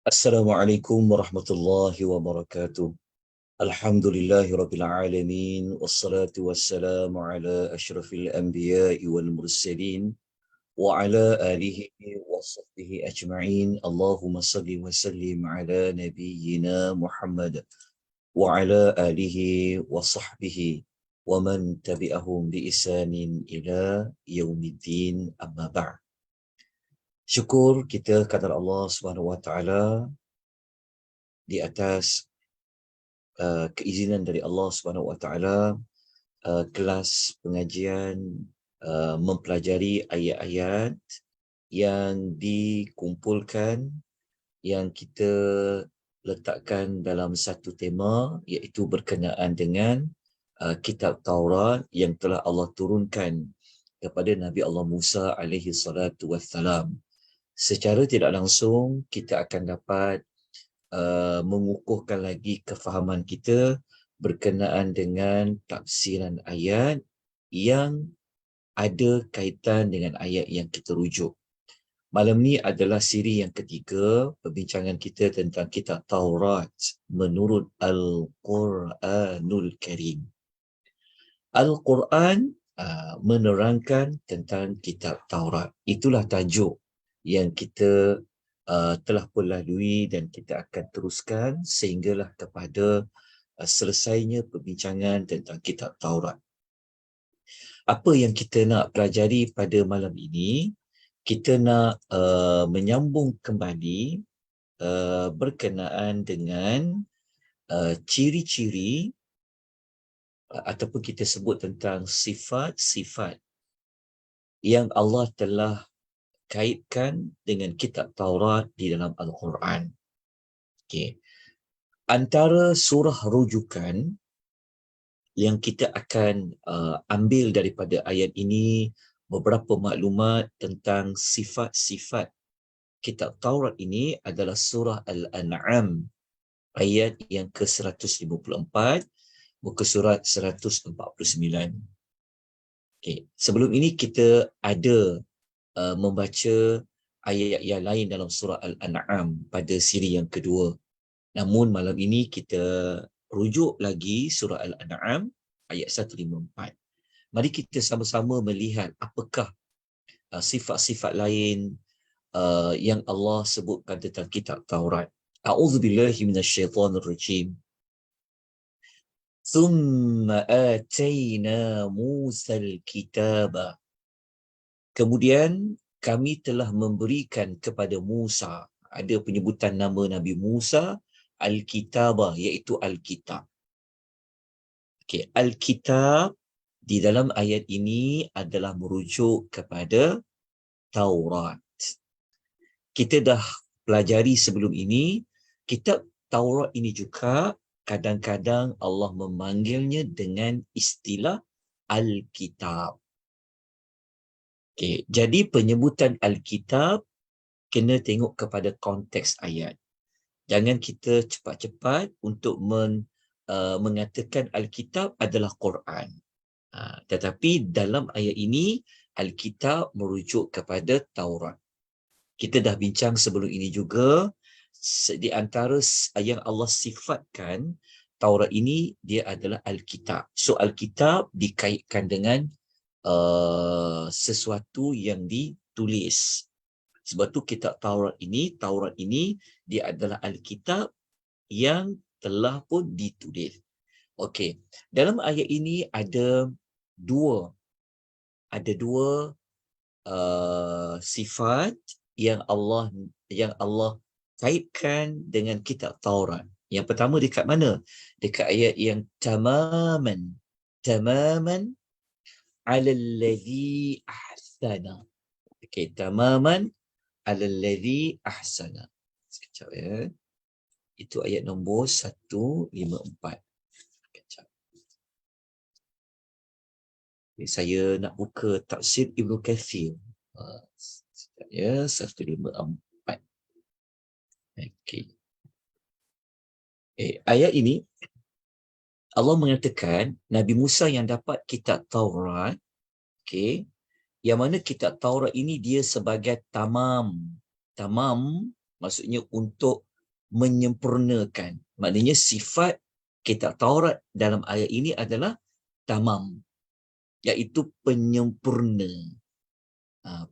Assalamualaikum warahmatullahi wabarakatuh. Alhamdulillahi rabbil alamin wassalatu wassalamu ala asyrafil anbiya'i wal mursalin wa ala alihi wa sahbihi ajma'in. Allahumma salli wa sallim ala nabiyyina Muhammad wa ala alihi wa sahbihi wa man tabi'ahum bi ihsanin ila yaumiddin, amma ba'd. Syukur kita kepada Allah Subhanahu wa taala di atas keizinan dari Allah Subhanahu Wa Taala, kelas pengajian mempelajari ayat-ayat yang dikumpulkan, yang kita letakkan dalam satu tema, iaitu berkenaan dengan kitab Taurat yang telah Allah turunkan kepada Nabi Allah Musa alaihi salatu wassalam. Secara tidak langsung kita akan dapat mengukuhkan lagi kefahaman kita berkenaan dengan tafsiran ayat yang ada kaitan dengan ayat yang kita rujuk. Malam ni adalah siri yang ketiga perbincangan kita tentang kitab Taurat menurut Al-Quranul Karim. Al-Quran menerangkan tentang kitab Taurat. Itulah tajuk yang kita telah pun lalui dan kita akan teruskan sehinggalah kepada selesainya perbincangan tentang kitab Taurat. Apa yang kita nak pelajari pada malam ini, kita nak menyambung kembali berkenaan dengan ciri-ciri ataupun kita sebut tentang sifat-sifat yang Allah telah kaitkan dengan kitab Taurat di dalam Al-Quran. Okay. Antara surah rujukan yang kita akan ambil daripada ayat ini beberapa maklumat tentang sifat-sifat kitab Taurat ini adalah surah Al-An'am ayat yang ke-154, muka surat 149. Okay. Sebelum ini kita ada membaca ayat yang lain dalam surah Al-An'am pada siri yang kedua. Namun malam ini kita rujuk lagi surah Al-An'am ayat 154. Mari kita sama-sama melihat apakah sifat-sifat lain yang Allah sebutkan tentang kitab Taurat. A'udzubillahi minasyaitonirrajim. Thumma atayna Musal kitaba. Kemudian kami telah memberikan kepada Musa, ada penyebutan nama Nabi Musa, Al-Kitabah, iaitu Al-Kitab. Okay, Al-Kitab di dalam ayat ini adalah merujuk kepada Taurat. Kita dah pelajari sebelum ini, kitab Taurat ini juga kadang-kadang Allah memanggilnya dengan istilah Al-Kitab. Okay, jadi penyebutan Al-Kitab kena tengok kepada konteks ayat. Jangan kita cepat-cepat untuk mengatakan Al-Kitab adalah Quran. Tetapi dalam ayat ini, Al-Kitab merujuk kepada Taurat. Kita dah bincang sebelum ini juga, di antara yang Allah sifatkan Taurat ini, dia adalah Al-Kitab. So Al-Kitab dikaitkan dengan sesuatu yang ditulis. Sebab tu kitab Taurat ini dia adalah Alkitab yang telah pun ditulis. Okey, dalam ayat ini ada dua sifat yang Allah kaitkan dengan kitab Taurat. Yang pertama dekat mana? Dekat ayat yang tamaman alalladhi ahsana. Okey, tamaman alalladhi ahsana. Sekejap ya. Itu ayat nombor 154. Sekejap. Okay, saya nak buka tafsir Ibnu Kathir. Sekejap ya, 154. Okey. Ayat ini Allah mengatakan Nabi Musa yang dapat kitab Taurat, okey, yang mana kitab Taurat ini dia sebagai tamam. Tamam maksudnya untuk menyempurnakan. Maknanya sifat kitab Taurat dalam ayat ini adalah tamam, iaitu penyempurna.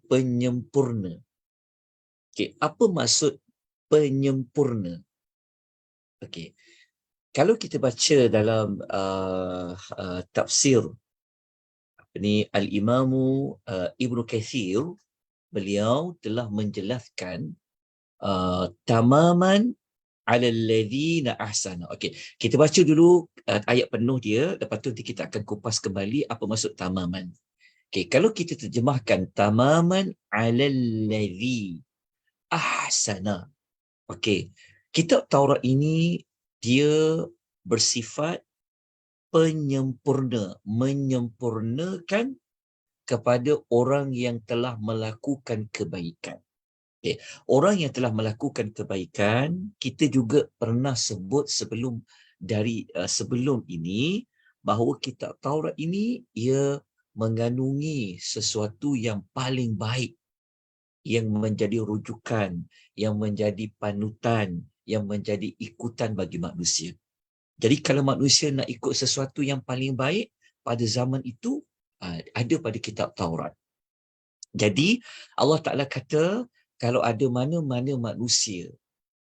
Penyempurna. Okay, apa maksud penyempurna? Okay. Kalau kita baca dalam tafsir Al-Imamu Ibnu Kathir, beliau telah menjelaskan tamaman ala alladhina ahsana. Okey, kita baca dulu ayat penuh dia, lepas tu kita akan kupas kembali apa maksud tamaman. Okey, kalau kita terjemahkan tamaman ala alladhi ahsana. Okey, kitab Taurat ini dia bersifat penyempurna, menyempurnakan kepada orang yang telah melakukan kebaikan. Okay. Orang yang telah melakukan kebaikan, kita juga pernah sebut sebelum ini bahawa kitab Taurat ini ia mengandungi sesuatu yang paling baik, yang menjadi rujukan, yang menjadi panutan, yang menjadi ikutan bagi manusia. Jadi kalau manusia nak ikut sesuatu yang paling baik pada zaman itu, ada pada kitab Taurat. Jadi Allah Ta'ala kata, kalau ada mana-mana manusia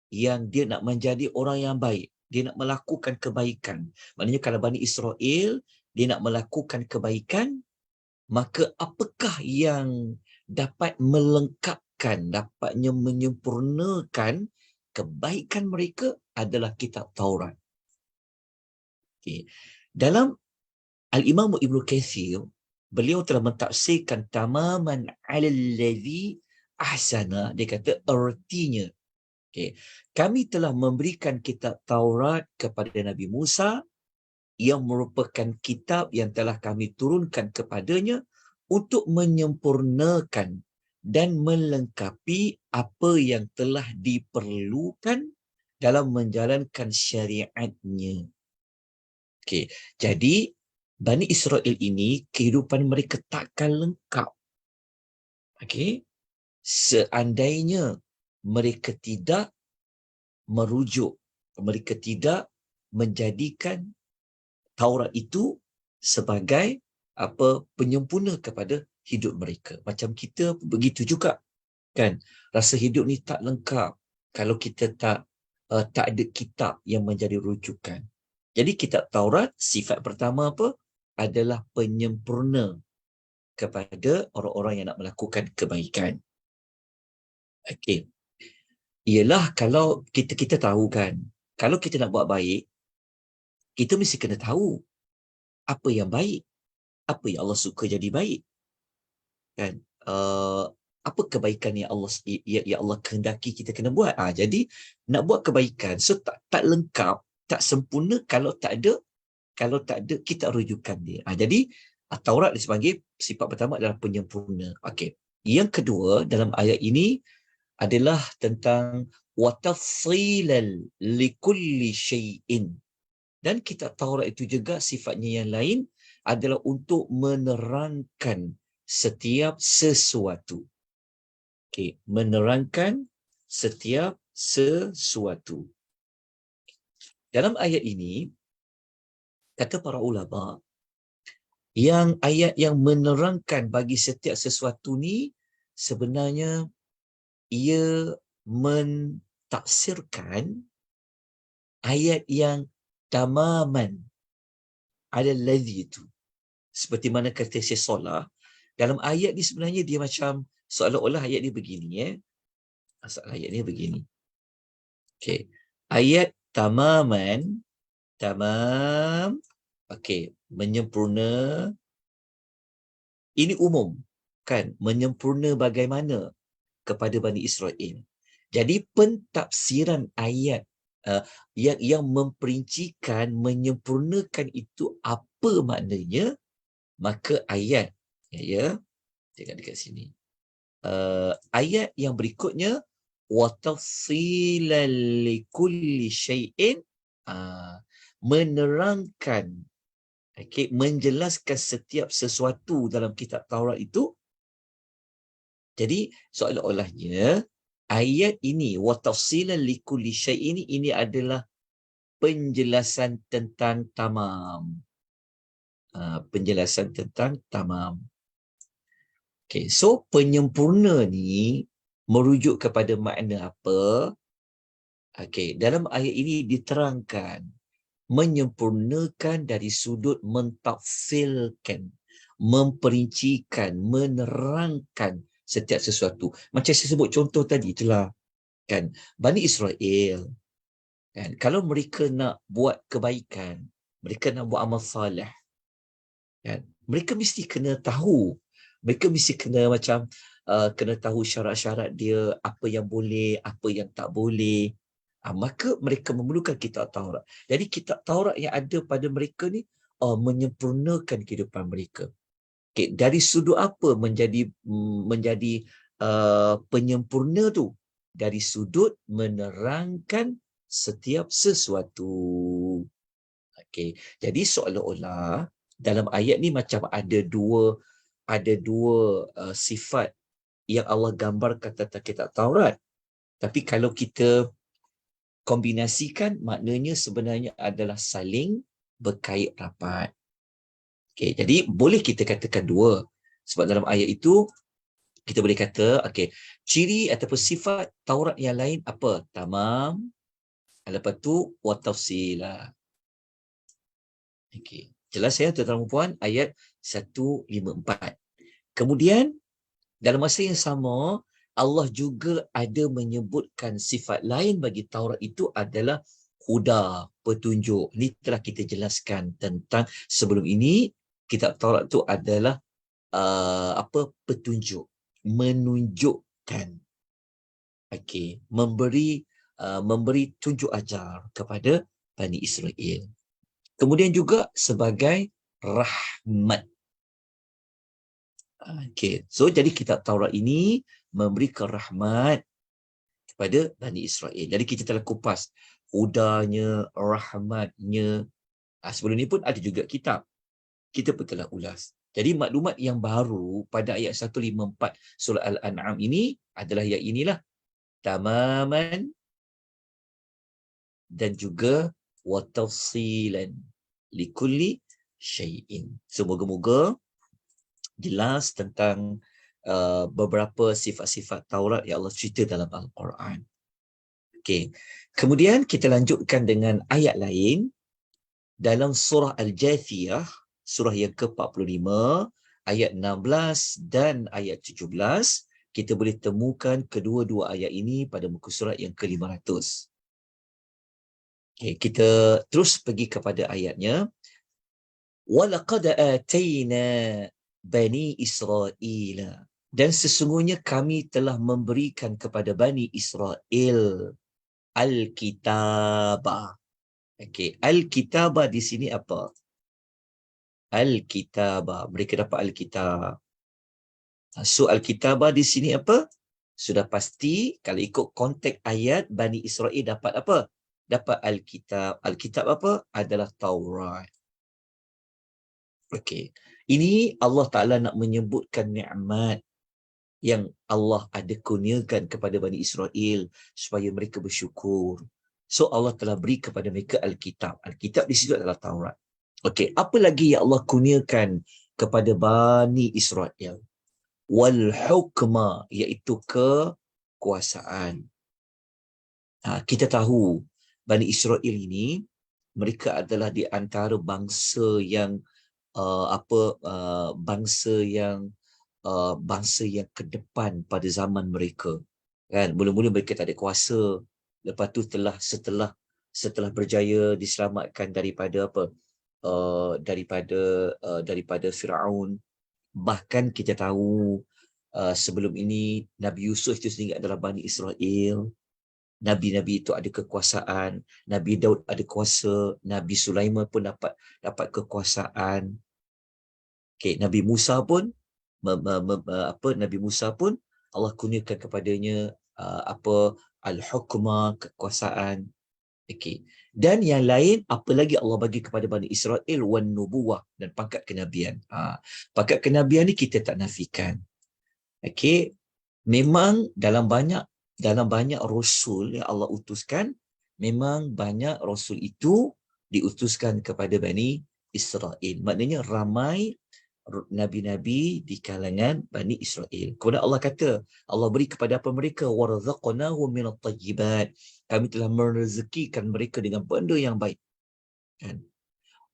yang dia nak menjadi orang yang baik, dia nak melakukan kebaikan. Maknanya kalau Bani Israel, dia nak melakukan kebaikan, maka apakah yang dapat melengkapkan, dapatnya menyempurnakan kebaikan mereka adalah kitab Taurat. Okay. Dalam Al-Imam Ibnu Kathir, beliau telah mentafsirkan tamaman alladhi ahsana. Dia kata artinya, okay, kami telah memberikan kitab Taurat kepada Nabi Musa yang merupakan kitab yang telah kami turunkan kepadanya untuk menyempurnakan dan melengkapi apa yang telah diperlukan dalam menjalankan syariatnya. Okay. Jadi Bani Israel ini kehidupan mereka takkan lengkap. Okay. Seandainya mereka tidak merujuk, mereka tidak menjadikan Taurat itu sebagai penyempurna kepada hidup mereka. Macam kita begitu juga, kan? Rasa hidup ni tak lengkap kalau kita tak ada kitab yang menjadi rujukan. Jadi kitab Taurat, sifat pertama apa? Adalah penyempurna kepada orang-orang yang nak melakukan kebaikan. Okey. Ialah kalau kita tahu kan, kalau kita nak buat baik, kita mesti kena tahu apa yang baik, apa yang Allah suka jadi baik. Kan? Apa kebaikan yang Allah kehendaki kita kena buat. Jadi nak buat kebaikan, so tak lengkap, tak sempurna kalau tak ada kita rujukan dia. Jadi Taurat sebagai sifat pertama adalah penyempurna. Okey. Yang kedua dalam ayat ini adalah tentang watafsilal likulli syai'in. Dan kitab Taurat itu juga sifatnya yang lain adalah untuk menerangkan setiap sesuatu. Okey, menerangkan setiap sesuatu. Dalam ayat ini kata para ulama, yang ayat yang menerangkan bagi setiap sesuatu ni sebenarnya ia mentafsirkan ayat yang tamaman ala alladhi itu. Seperti mana kata Syekh Salah, dalam ayat ni sebenarnya dia macam seolah-olah ayat ni begini. Asal ayat ni begini. Okey. Ayat tamaman, tamam. Okey, menyempurna. Ini umum, kan? Menyempurna bagaimana kepada Bani Israel. Jadi pentafsiran ayat yang memperincikan, menyempurnakan itu apa maknanya, maka ayat, tengok dekat sini. Ayat yang berikutnya, وَتَفْصِيلًا لِكُلِّ شَيْءٍ, menerangkan, menjelaskan setiap sesuatu dalam kitab Taurat itu. Jadi seolah-olahnya ayat ini wa tafsilan likulli syai' ini adalah penjelasan tentang tamam. Penjelasan tentang tamam. Okay, so penyempurna ni merujuk kepada makna apa? Okay, dalam ayat ini diterangkan menyempurnakan dari sudut mentafsilkan, memperincikan, menerangkan setiap sesuatu. Macam saya sebut contoh tadi itulah kan, Bani Israel kan, kalau mereka nak buat kebaikan, mereka nak buat amal salih kan, mereka mesti kena tahu, mereka mesti kena macam kena tahu syarat-syarat dia, apa yang boleh, apa yang tak boleh. Maka mereka memerlukan kitab Taurat. Jadi kitab Taurat yang ada pada mereka ni menyempurnakan kehidupan mereka. Okay, dari sudut apa menjadi penyempurna tu? Dari sudut menerangkan setiap sesuatu. Okay, jadi seolah-olah dalam ayat ni macam ada dua sifat yang Allah gambarkan tentang kitab Taurat. Tapi kalau kita kombinasikan, maknanya sebenarnya adalah saling berkait rapat. Okay, jadi boleh kita katakan dua. Sebab dalam ayat itu, kita boleh kata, okay, ciri ataupun sifat Taurat yang lain apa? Tamam. Lepas tu, wa tafsila. Okay. Jelas ya, tuan-tuan dan puan, ayat 154. Kemudian, dalam masa yang sama, Allah juga ada menyebutkan sifat lain bagi Taurat itu adalah huda, petunjuk. Ini telah kita jelaskan tentang sebelum ini, kitab Taurat itu adalah petunjuk, menunjukkan, okay, memberi tunjuk ajar kepada Bani Israel. Kemudian juga sebagai rahmat. Okay, so jadi kitab Taurat ini memberikan rahmat kepada Bani Israel. Jadi kita telah kupas hudanya, rahmatnya. Sebelum ini pun ada juga kitab. Kita pun telah ulas. Jadi maklumat yang baru pada ayat 154 surah Al-An'am ini adalah yang inilah. Tamaman dan juga wa tafsilan likulli syai'in. Semoga-moga jelas tentang beberapa sifat-sifat Taurat yang Allah cerita dalam Al-Quran. Okay. Kemudian kita lanjutkan dengan ayat lain dalam surah Al-Jathiyah, surah yang ke-45, ayat 16 dan ayat 17. Kita boleh temukan kedua-dua ayat ini pada muka surat yang ke-500. Okay, kita terus pergi kepada ayatnya. وَلَقَدْ آتَيْنَا Bani Israel, dan sesungguhnya kami telah memberikan kepada Bani Israel Al-Kitabah. Okay, Al-Kitabah di sini apa? Al-Kitabah, mereka dapat Al-Kitab. So Al-Kitabah di sini apa? Sudah pasti kalau ikut konteks ayat, Bani Israel dapat apa? Dapat Al-Kitab. Al-Kitab apa? Adalah Taurat. Okey. Ini Allah Ta'ala nak menyebutkan nikmat yang Allah ada kurniakan kepada Bani Israel supaya mereka bersyukur. So Allah telah beri kepada mereka Alkitab. Alkitab di situ adalah Taurat. Okey, apa lagi yang Allah kurniakan kepada Bani Israel? Wal hukma, iaitu kekuasaan. Kita tahu Bani Israel ini mereka adalah di antara bangsa yang bangsa yang ke depan pada zaman mereka, kan. Mula-mula mereka tak ada kuasa, lepas tu setelah berjaya diselamatkan daripada daripada Firaun. Bahkan kita tahu sebelum ini Nabi Yusuf itu sendiri adalah Bani Israel. Nabi-nabi itu ada kekuasaan, Nabi Daud ada kuasa, Nabi Sulaiman pun dapat kekuasaan. Okay, Nabi Musa pun Nabi Musa pun Allah kurniakan kepadanya al-hukma, kekuasaan. Okay. Dan yang lain, apa lagi Allah bagi kepada Bani Israel? Wan nubuwah, dan pangkat kenabian. Pangkat kenabian ni kita tak nafikan. Okay. Memang dalam banyak dalam banyak rasul yang Allah utuskan, memang banyak rasul itu diutuskan kepada Bani Israel. Maknanya ramai nabi-nabi di kalangan Bani Israel. Kemudian Allah kata, Allah beri kepada apa mereka? وَرَزَقْنَاهُمْ مِنَ الطَّيِّبَاتِ. Kami telah merezekikan mereka dengan benda yang baik. Kan?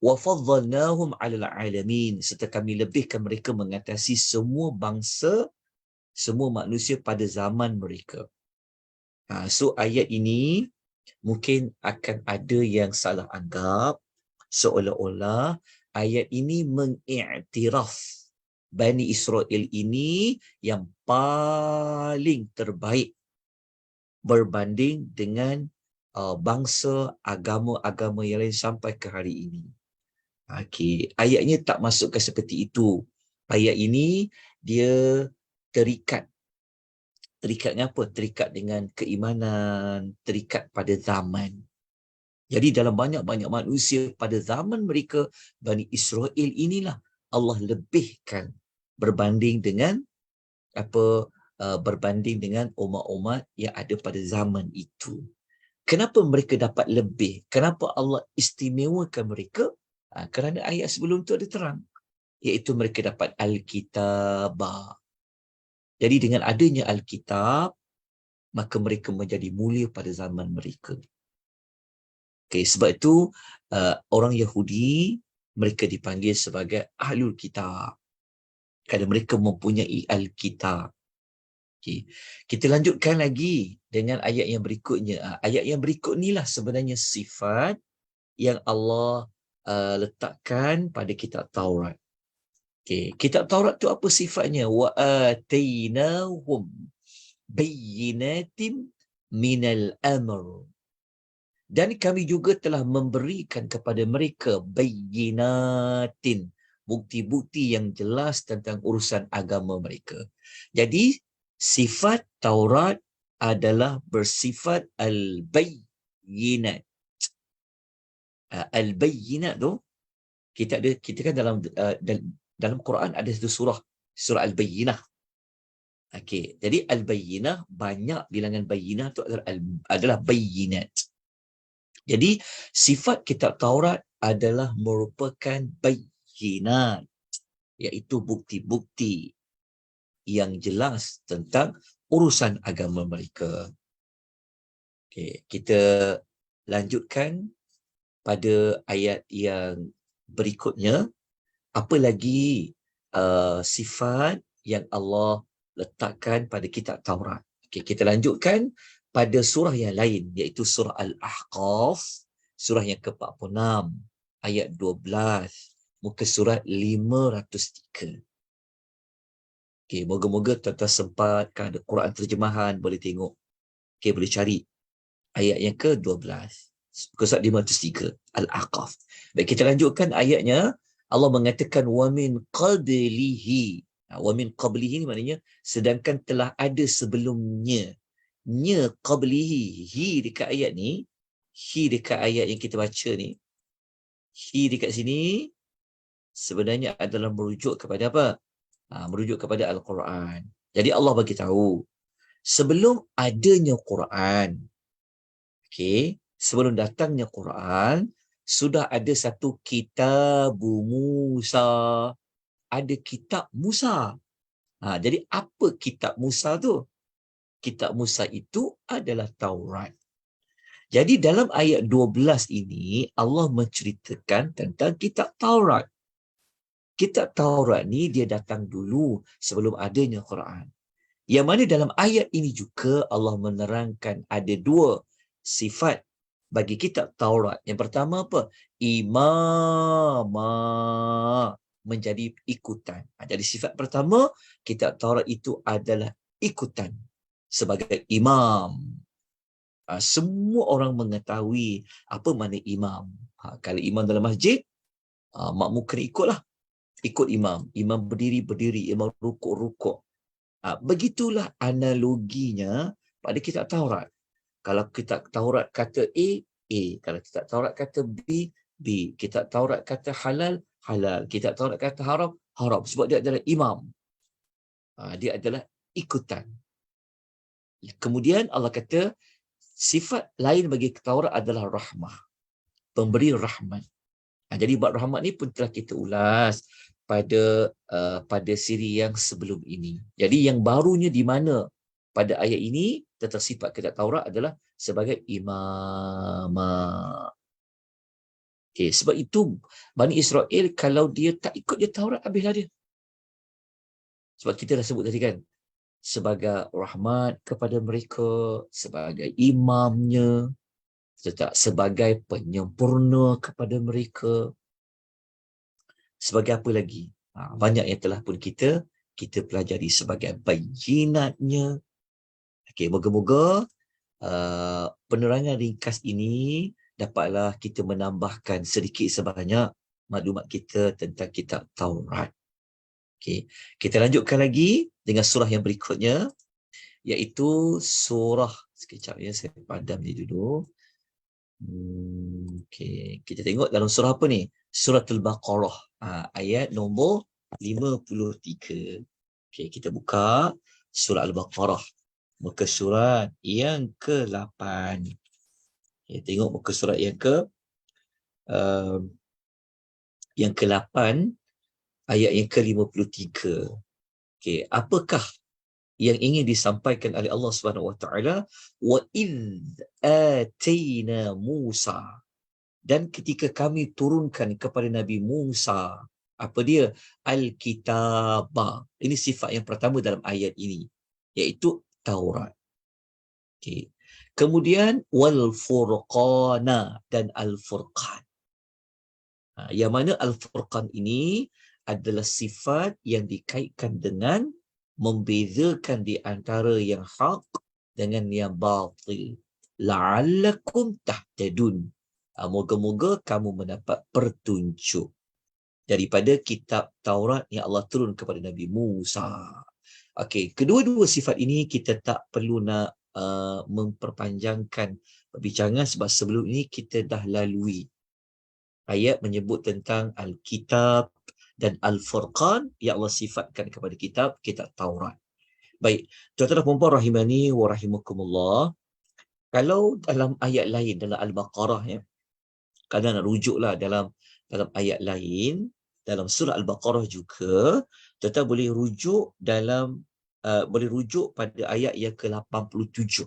وَفَضَّلْنَاهُمْ عَلَى الْعَالَمِينَ. Serta kami lebihkan mereka mengatasi semua bangsa, semua manusia pada zaman mereka. So ayat ini mungkin akan ada yang salah anggap seolah-olah ayat ini mengiktiraf Bani Israel ini yang paling terbaik berbanding dengan bangsa agama-agama yang lain sampai ke hari ini. Okey, ayatnya tak masukkan seperti itu. Ayat ini dia terikat. Terikatnya apa? Terikat dengan keimanan, terikat pada zaman. Jadi dalam banyak-banyak manusia pada zaman mereka, Bani Israel inilah Allah lebihkan berbanding dengan berbanding dengan umat-umat yang ada pada zaman itu. Kenapa mereka dapat lebih? Kenapa Allah istimewakan mereka? Kerana ayat sebelum itu ada terang, iaitu mereka dapat Alkitab. Jadi dengan adanya Alkitab, maka mereka menjadi mulia pada zaman mereka. Okay, sebab itu orang Yahudi mereka dipanggil sebagai Ahlul Kitab kerana mereka mempunyai Alkitab. Okay. Kita lanjutkan lagi dengan ayat yang berikutnya. Ayat yang berikut inilah sebenarnya sifat yang Allah letakkan pada kitab Taurat. Okay. Kitab Taurat tu apa sifatnya? Wa atainahum bayyinatin minal amr. Dan kami juga telah memberikan kepada mereka bayyinatin, bukti-bukti yang jelas tentang urusan agama mereka. Jadi sifat Taurat adalah bersifat al-bayyinat. Al-bayyinat tu kita kan dalam Quran ada satu surah Al-Bayyinah. Okey, jadi Al-Bayyinah banyak bilangan bayyinah tu adalah bayyinat. Jadi sifat kitab Taurat adalah merupakan bayyinat, iaitu bukti-bukti yang jelas tentang urusan agama mereka. Okay, kita lanjutkan pada ayat yang berikutnya. Apa lagi sifat yang Allah letakkan pada kitab Taurat? Okay, kita lanjutkan pada surah yang lain, iaitu surah Al-Ahqaf, surah yang ke-46, ayat 12, muka surat 503. Okay, moga-moga tuan-tuan sempat, kan ada Quran terjemahan, boleh tengok. Okay, boleh cari ayat yang ke-12, muka surat 503, Al-Ahqaf. Baik, kita lanjutkan ayatnya. Allah mengatakan, وَمِنْ قَبْلِهِ. وَمِنْ قَبْلِهِ ni maknanya, sedangkan telah ada sebelumnya. Nya qablihi, hi dekat ayat ni, hi dekat ayat yang kita baca ni, hi dekat sini sebenarnya adalah merujuk kepada apa? Merujuk kepada Al-Quran. Jadi Allah bagi tahu sebelum adanya Quran, okey, sebelum datangnya Quran, sudah ada satu kitab Musa. Ada kitab Musa. Jadi apa kitab Musa tu? Kitab Musa itu adalah Taurat. Jadi dalam ayat 12 ini Allah menceritakan tentang kitab Taurat. Kitab Taurat ni dia datang dulu sebelum adanya Quran. Yang mana dalam ayat ini juga Allah menerangkan ada dua sifat bagi kitab Taurat. Yang pertama apa? Imamah, menjadi ikutan. Jadi sifat pertama, kitab Taurat itu adalah ikutan sebagai imam. Semua orang mengetahui apa makna imam. Kalau imam dalam masjid, makmum kena ikutlah. Ikut imam. Imam berdiri, imam rukuk. Begitulah analoginya pada kitab Taurat. Kalau kitab Taurat kata A, A. Kalau kitab Taurat kata B, B. Kitab Taurat kata halal, halal. Kitab Taurat kata haram, haram. Sebab dia adalah imam. Dia adalah ikutan. Kemudian Allah kata sifat lain bagi Taurat adalah rahmah, pemberi rahmat. Jadi bab rahmat ni pun telah kita ulas pada siri yang sebelum ini. Jadi yang barunya di mana pada ayat ini tentang sifat kitab Taurat adalah sebagai imamah. Okay, sebab itu Bani Israel kalau dia tak ikut dia Taurat, habislah dia. Sebab kita dah sebut tadi kan, sebagai rahmat kepada mereka, sebagai imamnya, sebagai penyempurna kepada mereka, sebagai apa lagi? Banyak yang telah pun kita pelajari sebagai bayinatnya. Okey, moga-moga penerangan ringkas ini dapatlah kita menambahkan sedikit sebanyak maklumat kita tentang kitab Taurat. Okey, kita lanjutkan lagi dengan surah yang berikutnya, iaitu surah, sekejap ya, saya padam ni dulu. Okey, kita tengok dalam surah apa ni? Surah Al-Baqarah, ayat nombor 53. Okey, kita buka surah Al-Baqarah, muka surat yang ke-8. Okay, tengok muka surat yang ke-8, ayat yang ke-53. Okay, apakah yang ingin disampaikan oleh Allah Subhanahu Wa Taala? Wa idz atina Musa, dan ketika kami turunkan kepada Nabi Musa, apa dia? Al-Kitabah. Ini sifat yang pertama dalam ayat ini, iaitu Taurat. Okay. Kemudian wal furqana, dan al-furqan. Yang mana al-furqan ini adalah sifat yang dikaitkan dengan membezakan di antara yang hak dengan yang batil. La'allakum tahtadun. Moga-moga kamu mendapat pertunjuk daripada kitab Taurat yang Allah turun kepada Nabi Musa. Okey, kedua-dua sifat ini kita tak perlu nak memperpanjangkan perbincangan, sebab sebelum ini kita dah lalui ayat menyebut tentang Al-Kitab dan Al-Furqan yang Allah sifatkan kepada kitab Taurat. Baik, tuan-tuan dan puan-puan rahimani wa rahimakumullah, kalau dalam ayat lain dalam Al-Baqarah ya, kalau nak rujuklah dalam ayat lain dalam surah Al-Baqarah juga, tuan-tuan boleh rujuk boleh rujuk pada ayat yang ke-87.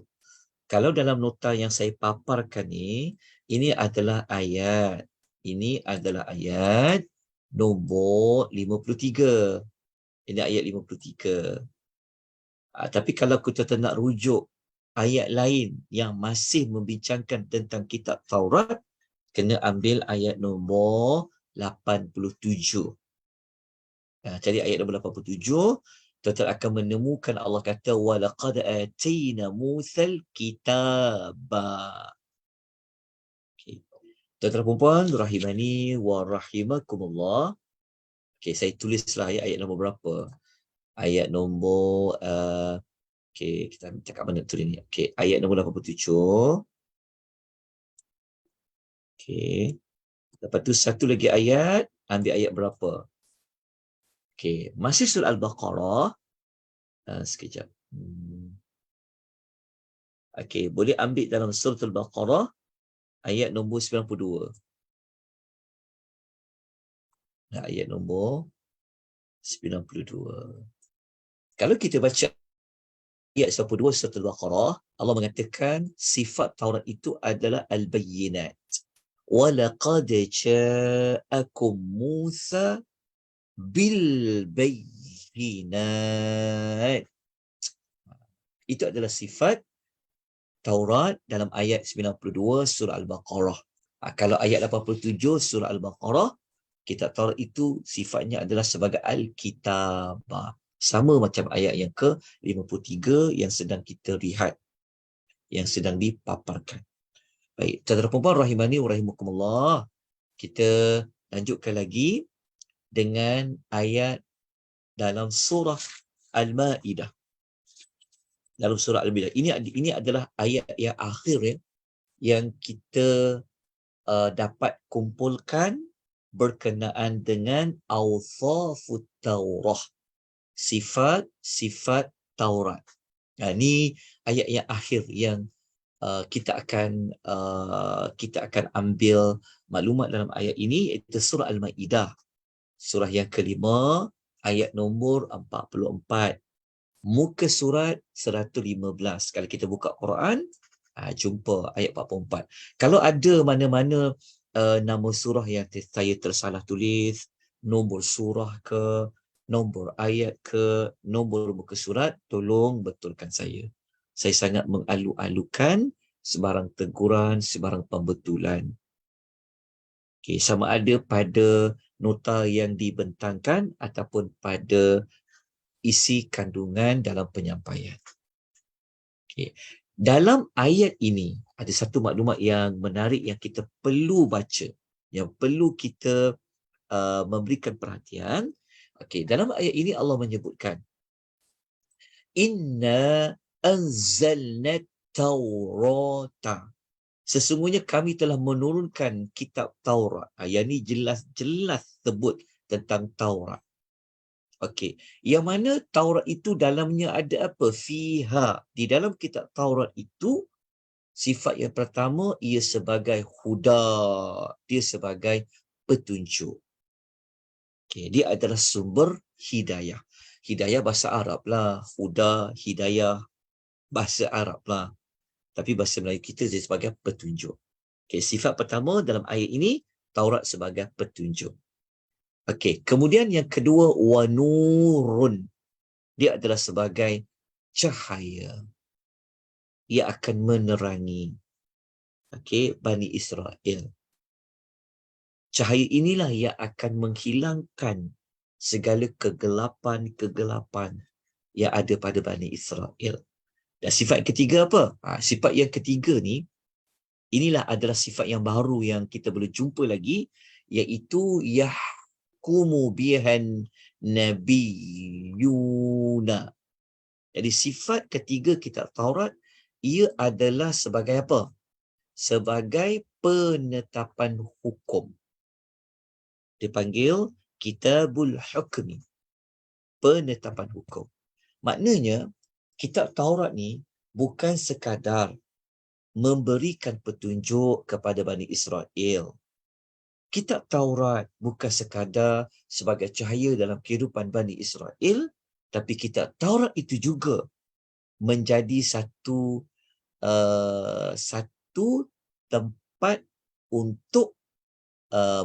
Kalau dalam nota yang saya paparkan ni, ini adalah ayat nombor 53. Ini ayat 53. Tapi kalau kita nak rujuk ayat lain yang masih membincangkan tentang kitab Taurat, kena ambil ayat nombor 87. Jadi ayat nombor 87, tuan-tuan akan menemukan Allah kata walaqad atina Musal kitaba. Okay. Tuan-tuan dan puan-puan rahimani wa rahimakumullah. Okay, saya tulislah ayat nombor berapa. Ayat nombor okay, kita cakap mana tulis ni. Okay, ayat nombor 87. Okay. Lepas tu satu lagi ayat, ambil ayat berapa? Okay, masih surah Al-Baqarah. Sekejap. Okay, boleh ambil dalam surah Al-Baqarah ayat nombor 92. Ayat nombor 92. Kalau kita baca ayat 92 surah Al-Baqarah, Allah mengatakan sifat Taurat itu adalah al-bayyinat. Wa laqad ja'akum Musa bil bayyinat. Itu adalah sifat Taurat dalam ayat 92 surah Al-Baqarah. Kalau ayat 87 surah Al-Baqarah, kitab Taurat itu sifatnya adalah sebagai Al-Kitabah. Sama macam ayat yang ke-53 yang sedang kita lihat, yang sedang dipaparkan. Baik, tuan-tuan dan puan-puan rahimani wa rahimakumullah. Kita lanjutkan lagi dengan ayat dalam surah Al-Ma'idah. Dalam surah Al-Ma'idah. Ini adalah ayat yang akhir ya, yang kita dapat kumpulkan berkenaan dengan awsafut Taurah. Sifat-sifat Taurat. Ini ayat yang akhir yang kita akan ambil maklumat dalam ayat ini, iaitu surah Al-Maidah, surah yang kelima, ayat nombor 44. Muka surat 115. Kalau kita buka Quran, jumpa ayat 44. Kalau ada mana-mana nama surah yang saya tersalah tulis, nombor surah ke, nombor ayat ke, nombor muka surat, tolong betulkan saya. Saya sangat mengalu-alukan sebarang teguran, sebarang pembetulan. Okay, sama ada pada nota yang dibentangkan ataupun pada isi kandungan dalam penyampaian. Okay. Dalam ayat ini, ada satu maklumat yang menarik yang kita perlu baca, yang perlu kita memberikan perhatian. Okay. Dalam ayat ini Allah menyebutkan, Inna anzalna Taurata. Sesungguhnya kami telah menurunkan kitab Taurat. Yang ini jelas-jelas sebut tentang Taurat. Okey, yang mana Taurat itu dalamnya ada apa? Fiha. Di dalam kitab Taurat itu, sifat yang pertama, ia sebagai huda. Dia sebagai petunjuk. Okey, dia adalah sumber hidayah. Hidayah bahasa Arab lah. Huda, hidayah, bahasa Arab lah. Tapi bahasa Melayu kita dia sebagai petunjuk. Okey, sifat pertama dalam ayat ini, Taurat sebagai petunjuk. Okey, kemudian yang kedua, wanurun. Dia adalah sebagai cahaya. Ia akan menerangi Bani Israel. Cahaya inilah yang akan menghilangkan segala kegelapan-kegelapan yang ada pada Bani Israel. Dan sifat ketiga apa? Sifat yang ketiga ni, inilah adalah sifat yang baru yang kita boleh jumpa lagi, iaitu yahkumu bihan nabiyuna. Jadi sifat ketiga kitab Taurat, ia adalah sebagai apa? Sebagai penetapan hukum. Dipanggil Kitabul Hukmi. Penetapan hukum. Maknanya, kitab Taurat ni bukan sekadar memberikan petunjuk kepada Bani Israel. Kitab Taurat bukan sekadar sebagai cahaya dalam kehidupan Bani Israel, tapi kitab Taurat itu juga menjadi satu tempat untuk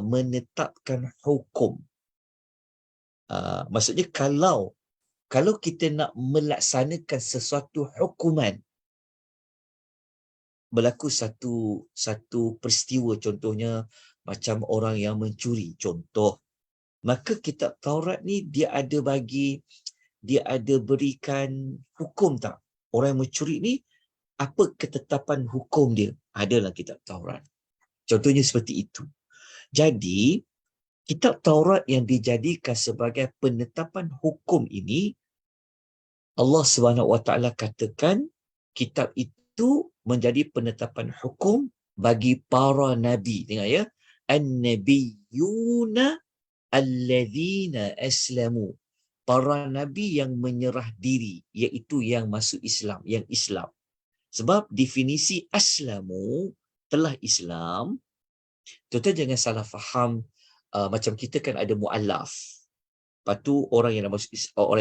menetapkan hukum. Maksudnya kalau kita nak melaksanakan sesuatu hukuman, berlaku satu peristiwa, contohnya macam orang yang mencuri, contoh, maka kitab Taurat ni dia ada berikan hukum tak? Orang yang mencuri ni, apa ketetapan hukum dia? Adalah kitab Taurat. Contohnya seperti itu. Jadi, kitab Taurat yang dijadikan sebagai penetapan hukum ini, Allah SWT katakan kitab itu menjadi penetapan hukum bagi para nabi. Dengar ya. An-nabiyuna alladzina aslamu. Para nabi yang menyerah diri, iaitu yang masuk Islam, yang Islam. Sebab definisi aslamu, telah Islam, tuan-tuan jangan salah faham. Macam kita kan ada mu'allaf. Lepas tu orang yang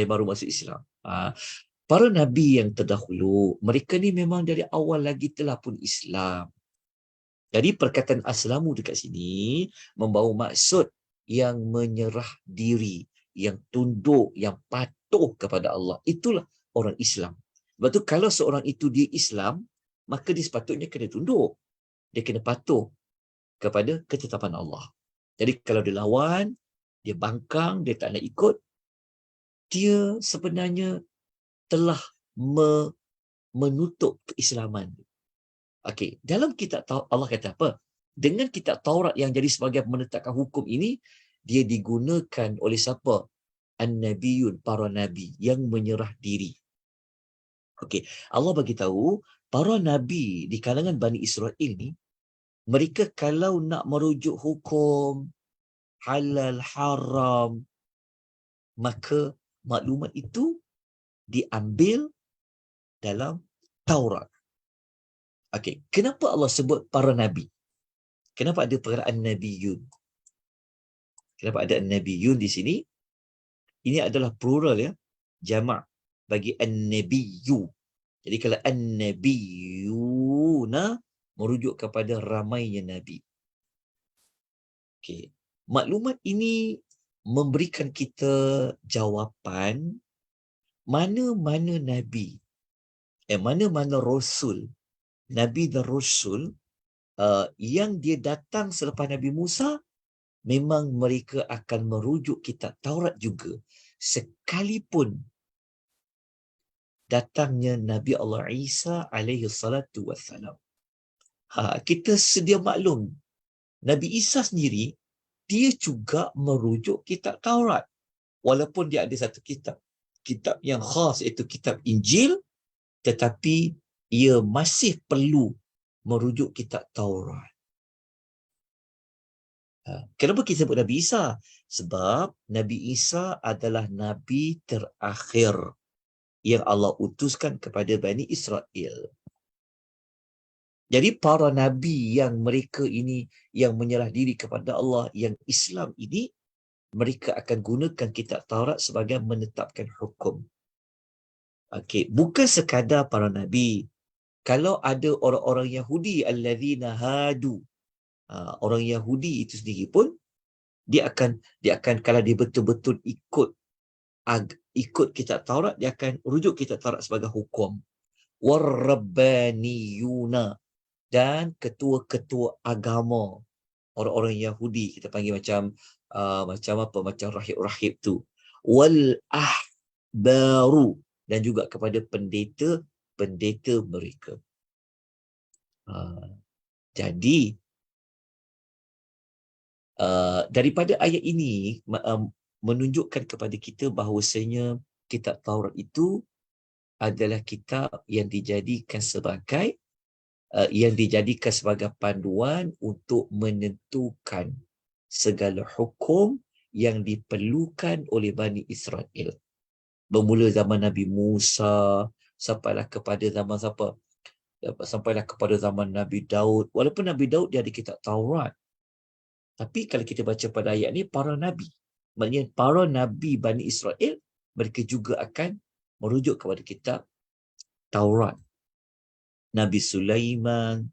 baru masuk Islam. Para nabi yang terdahulu, mereka ni memang dari awal lagi telah pun Islam. Jadi perkataan aslamu dekat sini membawa maksud yang menyerah diri, yang tunduk, yang patuh kepada Allah. Itulah orang Islam. Sebab tu kalau seorang itu dia Islam, maka dia sepatutnya kena tunduk. Dia kena patuh kepada ketetapan Allah. Jadi kalau dia lawan, dia bangkang, dia tak nak ikut, dia sebenarnya telah menutup keislaman. Okey, dalam kitab Taurat Allah kata apa? Dengan kitab Taurat yang jadi sebagai menetapkan hukum ini, dia digunakan oleh siapa? An-Nabiyun, para nabi yang menyerah diri. Okey, Allah bagi tahu para nabi di kalangan Bani Israel ni, mereka kalau nak merujuk hukum halal haram, maka maklumat itu diambil dalam Taurat. Okey, kenapa Allah sebut para nabi? Kenapa ada perkataan nabiyun? Kenapa ada nabiyun di sini? Ini adalah plural ya, jamak bagi an-nabiyyu. Jadi kalau an-nabiyuna merujuk kepada ramainya nabi. Okey. Maklumat ini memberikan kita jawapan mana-mana nabi, mana-mana rasul, nabi dan rasul yang dia datang selepas Nabi Musa, memang mereka akan merujuk kitab Taurat juga, sekalipun datangnya Nabi Allah Isa alaihi salatu wassalam. Kita sedia maklum, Nabi Isa sendiri, dia juga merujuk kitab Taurat. Walaupun dia ada satu kitab yang khas, iaitu kitab Injil, tetapi ia masih perlu merujuk kitab Taurat. Kenapa kita sebut Nabi Isa? Sebab Nabi Isa adalah Nabi terakhir yang Allah utuskan kepada Bani Israel. Jadi para Nabi yang mereka ini, yang menyerah diri kepada Allah, yang Islam ini, mereka akan gunakan kitab Taurat sebagai menetapkan hukum. Okey, bukan sekadar para Nabi. Kalau ada orang-orang Yahudi, allazina hadu, orang Yahudi itu sendiri pun, dia akan kalau dia betul-betul ikut kitab Taurat, dia akan rujuk kitab Taurat sebagai hukum. Warabbaniyuna, dan ketua-ketua agama orang-orang Yahudi, kita panggil macam macam rahib-rahib tu. Wal ahbaru, dan juga kepada pendeta mereka. Jadi daripada ayat ini menunjukkan kepada kita bahawasanya kitab Taurat itu adalah kitab yang dijadikan sebagai panduan untuk menentukan segala hukum yang diperlukan oleh Bani Israel. Bermula zaman Nabi Musa sampailah kepada zaman siapa? Sampailah kepada zaman Nabi Daud. Walaupun Nabi Daud dia ada kitab Taurat, tapi kalau kita baca pada ayat ni, para nabi, maknanya para nabi Bani Israel, mereka juga akan merujuk kepada kitab Taurat. Nabi Sulaiman,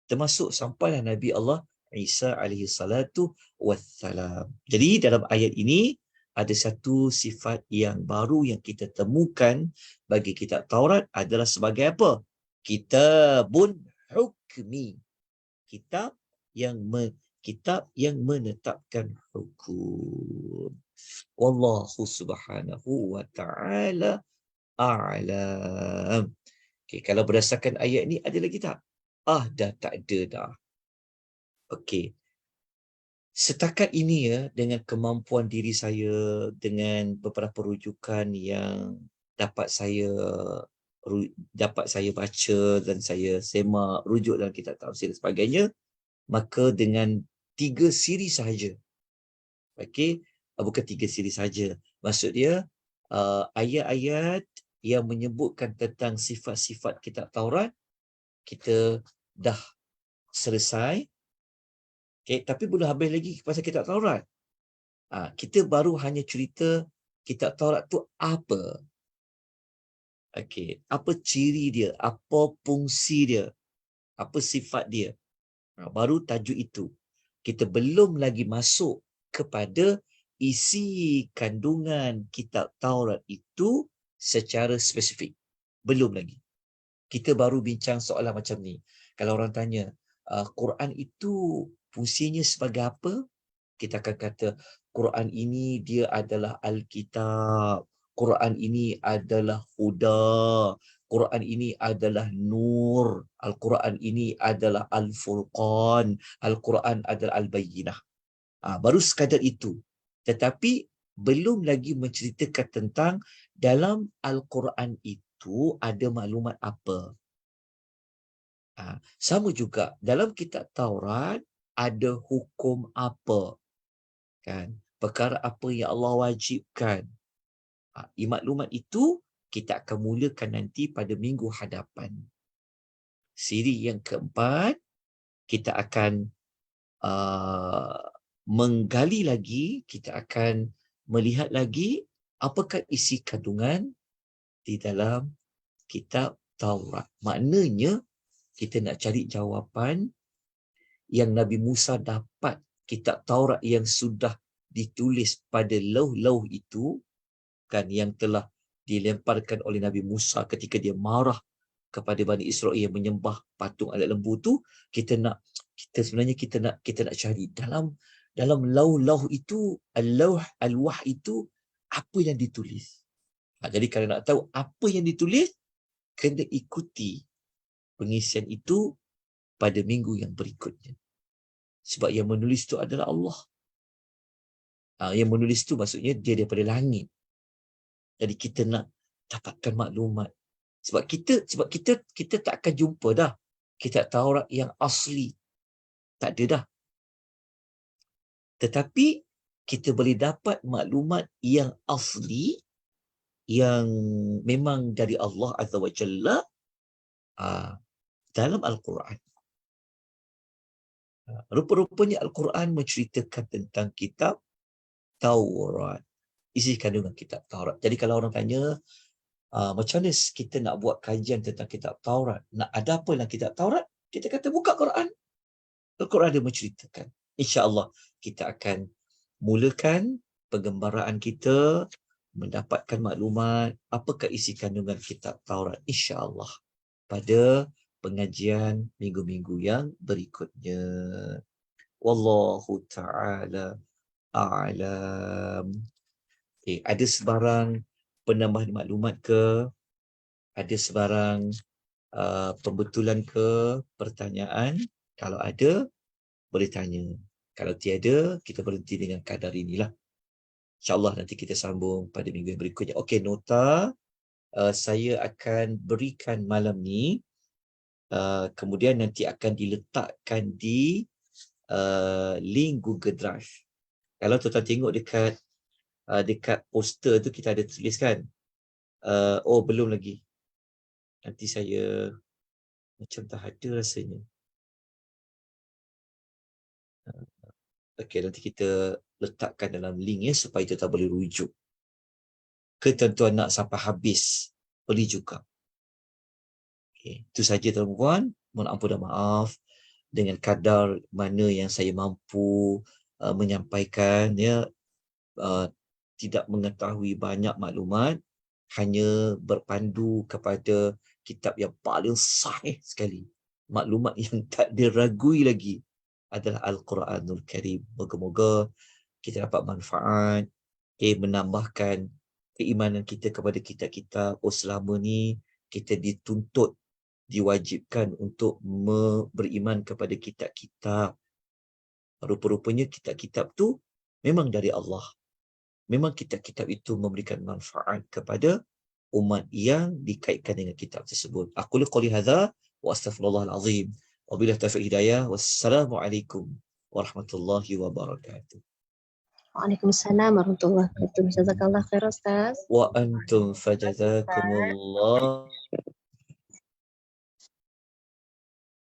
termasuk sampailah Nabi Allah Isa alaihi salatu wassalam. Jadi dalam ayat ini ada satu sifat yang baru yang kita temukan bagi kitab Taurat adalah sebagai apa? Kitabun hukmi. Kitab yang menetapkan hukum. Wallahu subhanahu wa ta'ala a'lam. Okay, kalau berdasarkan ayat ni ada lagi tak? Dah tak ada dah. Okey. Setakat ini ya, dengan kemampuan diri saya, dengan beberapa rujukan yang dapat saya baca dan saya semak rujuk dalam kitab tafsir dan sebagainya, maka dengan 3 siri sahaja. Okey, bukan 3 siri sahaja. Maksud dia ayat-ayat yang menyebutkan tentang sifat-sifat kitab Taurat kita dah selesai. Okay, tapi belum habis lagi pasal kitab Taurat. Kita baru hanya cerita kitab Taurat tu apa. Okey, apa ciri dia, apa fungsi dia, apa sifat dia. Baru tajuk itu. Kita belum lagi masuk kepada isi kandungan kitab Taurat itu secara spesifik. Belum lagi. Kita baru bincang soalan macam ni. Kalau orang tanya, Quran itu fungsinya sebagai apa? Kita akan kata, Quran ini dia adalah Alkitab. Quran ini adalah Huda. Quran ini adalah Nur. Al-Quran ini adalah Al-Furqan. Al-Quran adalah Al-Bayyinah. Baru sekadar itu. Tetapi belum lagi menceritakan tentang dalam Al-Quran itu ada maklumat apa. Sama juga dalam kitab Taurat ada hukum apa, kan? Perkara apa yang Allah wajibkan. Maklumat itu kita akan mulakan nanti pada minggu hadapan. Siri yang keempat, kita akan menggali lagi, kita akan melihat lagi apakah isi kandungan di dalam kitab Taurat. Maknanya kita nak cari jawapan yang Nabi Musa dapat kitab Taurat yang sudah ditulis pada lauh-lauh itu, kan, yang telah dilemparkan oleh Nabi Musa ketika dia marah kepada Bani Israel yang menyembah patung alat lembu tu. Kita nak cari dalam lauh-lauh itu, al-wah itu apa yang ditulis. Jadi kalau nak tahu apa yang ditulis, kena ikuti pengisian itu pada minggu yang berikutnya. Sebab yang menulis itu adalah Allah. Yang menulis itu maksudnya dia daripada langit. Jadi kita nak dapatkan maklumat. Sebab kita tak akan jumpa dah kitab Taurat yang asli. Tak ada dah. Tetapi kita boleh dapat maklumat yang asli, yang memang dari Allah Azza wa Jalla dalam Al-Quran. Rupa-rupanya Al-Quran menceritakan tentang kitab Taurat. Isi kandungan kitab Taurat. Jadi kalau orang tanya, macam mana kita nak buat kajian tentang kitab Taurat, nak ada apa dalam kitab Taurat, kita kata buka Quran. Al-Quran dia menceritakan. InsyaAllah kita akan mulakan penggembaraan kita, mendapatkan maklumat apakah isi kandungan kitab Taurat, insyaAllah, pada pengajian minggu-minggu yang berikutnya. Wallahu ta'ala a'lam. Ada sebarang penambahan maklumat ke? Ada sebarang pembetulan ke pertanyaan? Kalau ada, boleh tanya. Kalau tiada, kita berhenti dengan kadar inilah. InsyaAllah nanti kita sambung pada minggu yang berikutnya. Okey, nota saya akan berikan malam ni. Kemudian nanti akan diletakkan di link Google Drive. Kalau tuan-tuan tengok dekat poster tu kita ada tuliskan. Oh, belum lagi. Nanti saya macam tak ada rasanya. Okey, nanti kita letakkan dalam link ya, supaya tuan-tuan boleh rujuk. Ke tuan-tuan nak sampai habis, boleh juga. Okay. Itu saja tuan-tuan. Mohon ampun dan maaf dengan kadar mana yang saya mampu menyampaikan, ya. Tidak mengetahui banyak maklumat, hanya berpandu kepada kitab yang paling sahih sekali. Maklumat yang tak diragui lagi adalah Al-Quranul Karim. Moga-moga kita dapat manfaat, menambahkan keimanan kita kepada kitab-kitab. Selama ni kita dituntut, diwajibkan untuk beriman kepada kitab-kitab. Rupa-rupanya kitab-kitab tu memang dari Allah. Memang kitab-kitab itu memberikan manfaat kepada umat yang dikaitkan dengan kitab tersebut. Aku qouli hadza wa astaghfirullahal azim. Wabillahi taufiq hidayah. Wassalamualaikum warahmatullahi wabarakatuh. Waalaikumsalam warahmatullahi wabarakatuh. Jazakallah khair Ustaz. Wa antum fajazakumullah